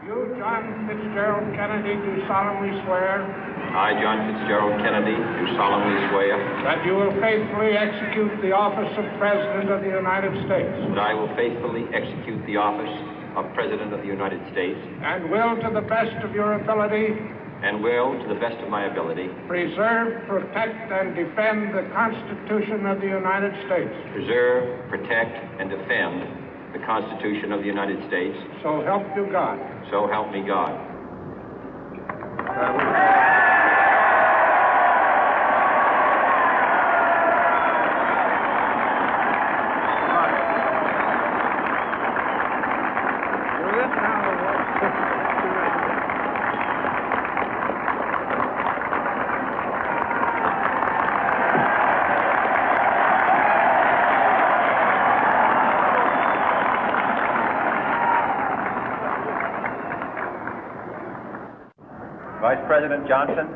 You, John Fitzgerald Kennedy, do solemnly swear I, John Fitzgerald Kennedy, do solemnly swear that you will faithfully execute the office of President of the United States that I will faithfully execute the office of President of the United States and will, to the best of your ability, and will, to the best of my ability, preserve, protect, and defend the Constitution of the United States. preserve, protect, and defend the Constitution of the United States. So help you God. So help me God. Vice President Johnson,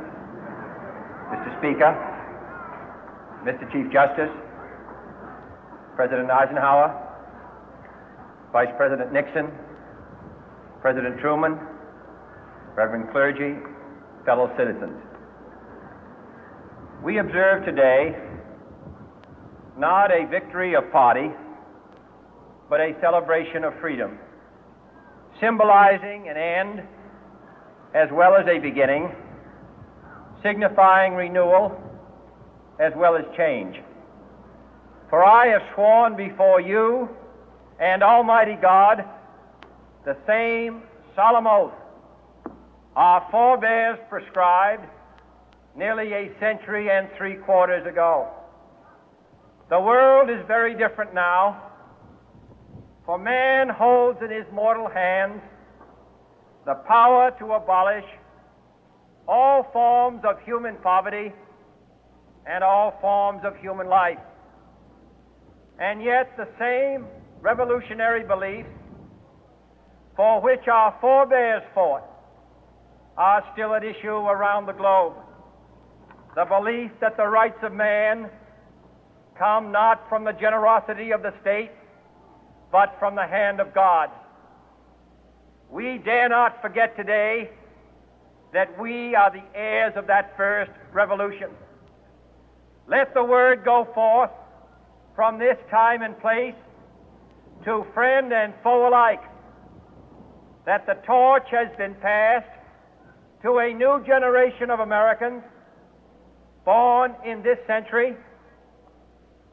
Mr. Speaker, Mr. Chief Justice, President Eisenhower, Vice President Nixon, President Truman, Reverend clergy, fellow citizens. We observe today not a victory of party, but a celebration of freedom, symbolizing an end as well as a beginning, signifying renewal as well as change. For I have sworn before you and Almighty God the same solemn oath our forebears prescribed nearly a century and 3/4 ago. The world is very different now, for man holds in his mortal hands the power to abolish all forms of human poverty and all forms of human life. And yet the same revolutionary beliefs for which our forebears fought are still at issue around the globe. The belief that the rights of man come not from the generosity of the state, but from the hand of God. We dare not forget today that we are the heirs of that first revolution. Let the word go forth from this time and place to friend and foe alike that the torch has been passed to a new generation of Americans born in this century,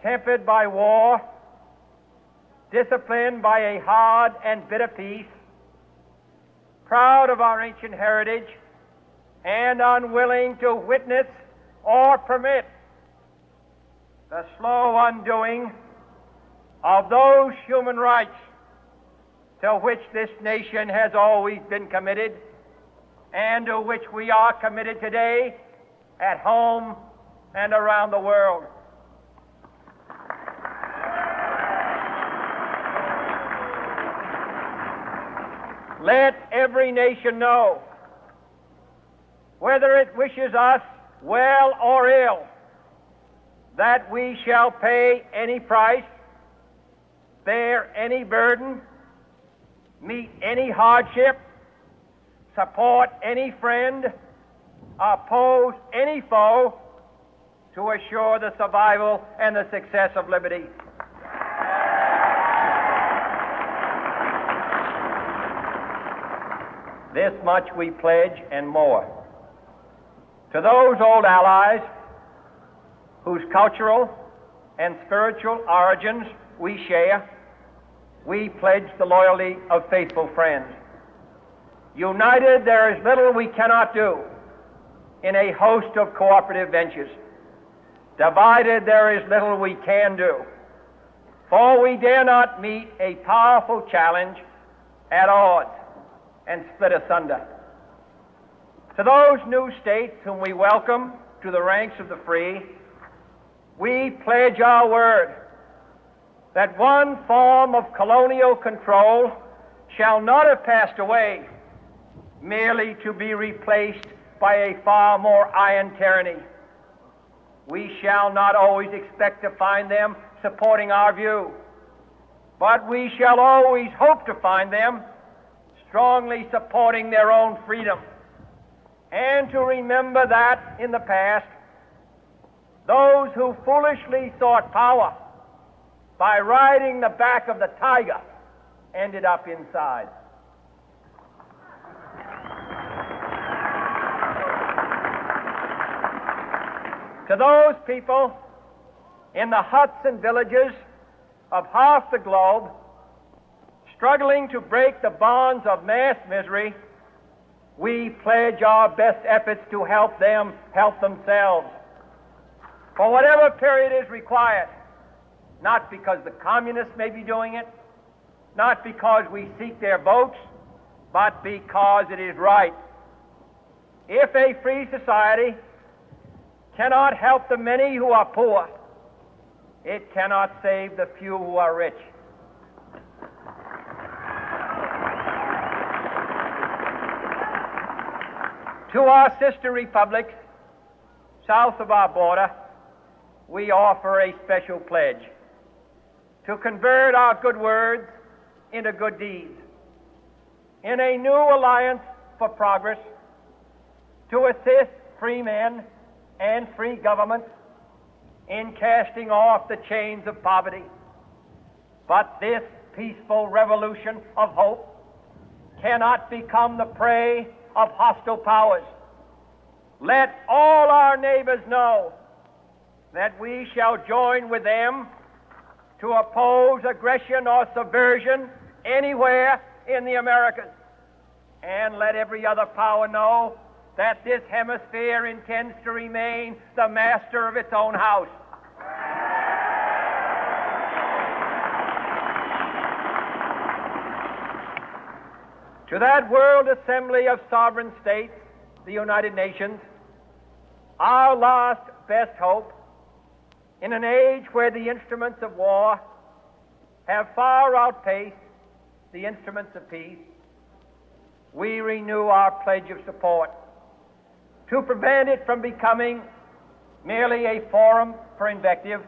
tempered by war, disciplined by a hard and bitter peace, proud of our ancient heritage, and unwilling to witness or permit the slow undoing of those human rights to which this nation has always been committed and to which we are committed today at home and around the world. Let every nation know, whether it wishes us well or ill, that we shall pay any price, bear any burden, meet any hardship, support any friend, oppose any foe to assure the survival and the success of liberty. This much we pledge and more. To those old allies whose cultural and spiritual origins we share, we pledge the loyalty of faithful friends. United, there is little we cannot do in a host of cooperative ventures. Divided, there is little we can do, for we dare not meet a powerful challenge at odds and split asunder. To those new states whom we welcome to the ranks of the free, we pledge our word that one form of colonial control shall not have passed away, merely to be replaced by a far more iron tyranny. We shall not always expect to find them supporting our view, but we shall always hope to find them strongly supporting their own freedom, and to remember that in the past, those who foolishly sought power by riding the back of the tiger ended up inside. To those people in the huts and villages of half the globe struggling to break the bonds of mass misery, we pledge our best efforts to help them help themselves for whatever period is required, not because the communists may be doing it, not because we seek their votes, but because it is right. If a free society cannot help the many who are poor, it cannot save the few who are rich. To our sister republics south of our border, we offer a special pledge to convert our good words into good deeds, in a new alliance for progress, to assist free men and free governments in casting off the chains of poverty. But this peaceful revolution of hope cannot become the prey of hostile powers. Let all our neighbors know that we shall join with them to oppose aggression or subversion anywhere in the Americas. And let every other power know that this hemisphere intends to remain the master of its own house. To that World Assembly of Sovereign States, the United Nations, our last best hope, in an age where the instruments of war have far outpaced the instruments of peace, we renew our pledge of support to prevent it from becoming merely a forum for invective,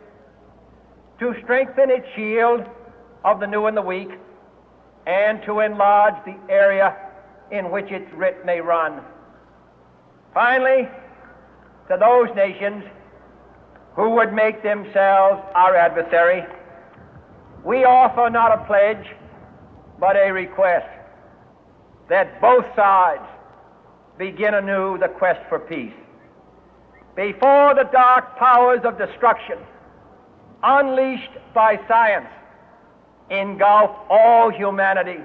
to strengthen its shield of the new and the weak, and to enlarge the area in which its writ may run. Finally, to those nations who would make themselves our adversary, we offer not a pledge, but a request that both sides begin anew the quest for peace. Before the dark powers of destruction, unleashed by science, engulf all humanity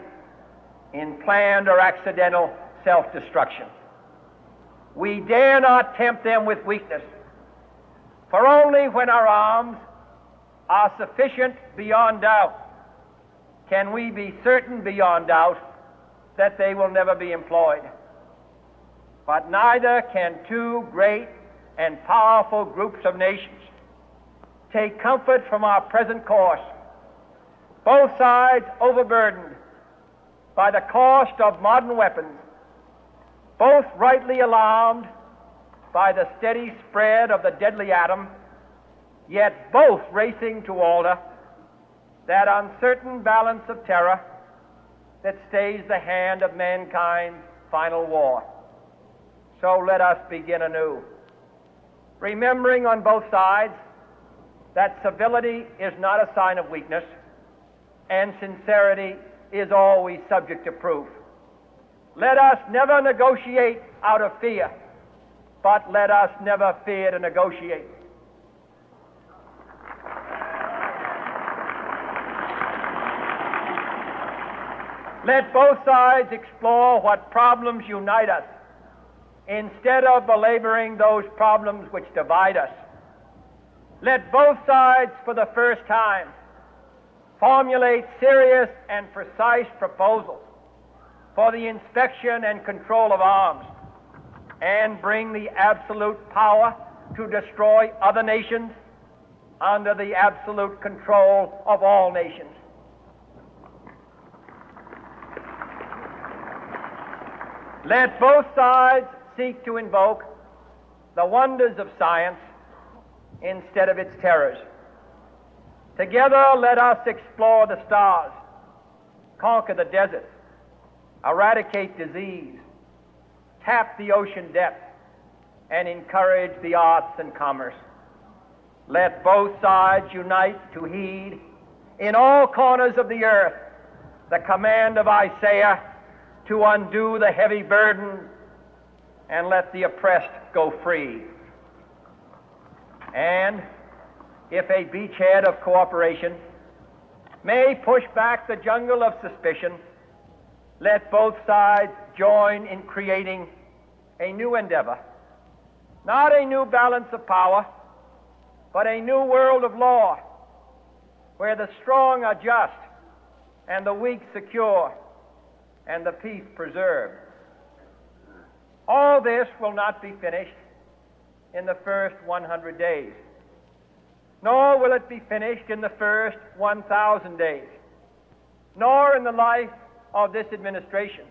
in planned or accidental self-destruction, we dare not tempt them with weakness, for only when our arms are sufficient beyond doubt can we be certain beyond doubt that they will never be employed. But neither can two great and powerful groups of nations take comfort from our present course, both sides overburdened by the cost of modern weapons, both rightly alarmed by the steady spread of the deadly atom, yet both racing to alter that uncertain balance of terror that stays the hand of mankind's final war. So let us begin anew, remembering on both sides that civility is not a sign of weakness, and sincerity is always subject to proof. Let us never negotiate out of fear, but let us never fear to negotiate. Let both sides explore what problems unite us, instead of belaboring those problems which divide us. Let both sides, for the first time, formulate serious and precise proposals for the inspection and control of arms, and bring the absolute power to destroy other nations under the absolute control of all nations. Let both sides seek to invoke the wonders of science instead of its terrors. Together, let us explore the stars, conquer the deserts, eradicate disease, tap the ocean depth, and encourage the arts and commerce. Let both sides unite to heed in all corners of the earth the command of Isaiah to undo the heavy burden and let the oppressed go free. And if a beachhead of cooperation may push back the jungle of suspicion, let both sides join in creating a new endeavor, not a new balance of power, but a new world of law, where the strong are just and the weak secure and the peace preserved. All this will not be finished in the first 100 days, nor will it be finished in the first 1,000 days, nor in the life of this administration,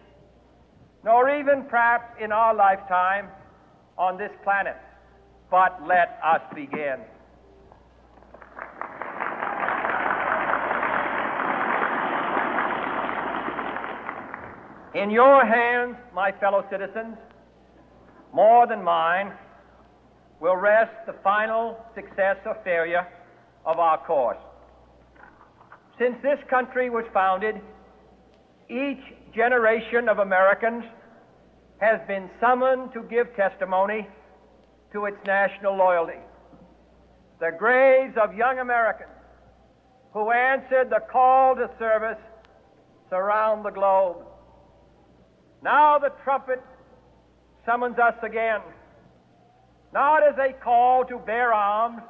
nor even perhaps in our lifetime on this planet. But let us begin. In your hands, my fellow citizens, more than mine, will rest the final success or failure of our course. Since this country was founded, each generation of Americans has been summoned to give testimony to its national loyalty. The graves of young Americans who answered the call to service surround the globe. Now the trumpet summons us again, not as a call to bear arms,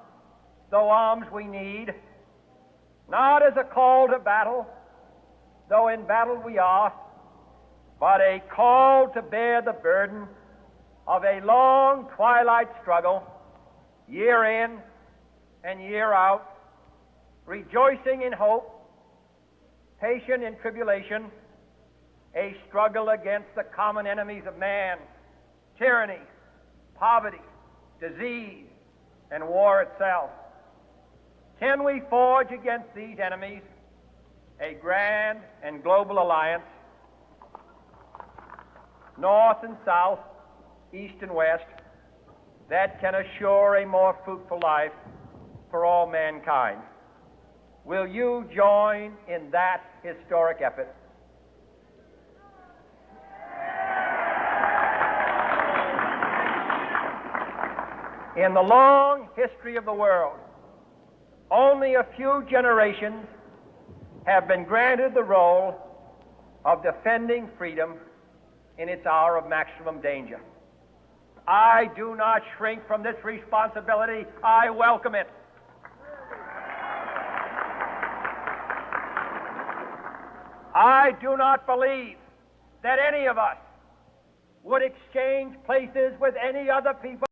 though arms we need, not as a call to battle, though in battle we are, but a call to bear the burden of a long twilight struggle, year in and year out, rejoicing in hope, patient in tribulation, a struggle against the common enemies of man, tyranny, poverty, disease, and war itself. Can we forge against these enemies a grand and global alliance, north and south, east and west, that can assure a more fruitful life for all mankind? Will you join in that historic effort? In the long history of the world, only a few generations have been granted the role of defending freedom in its hour of maximum danger. I do not shrink from this responsibility. I welcome it. I do not believe that any of us would exchange places with any other people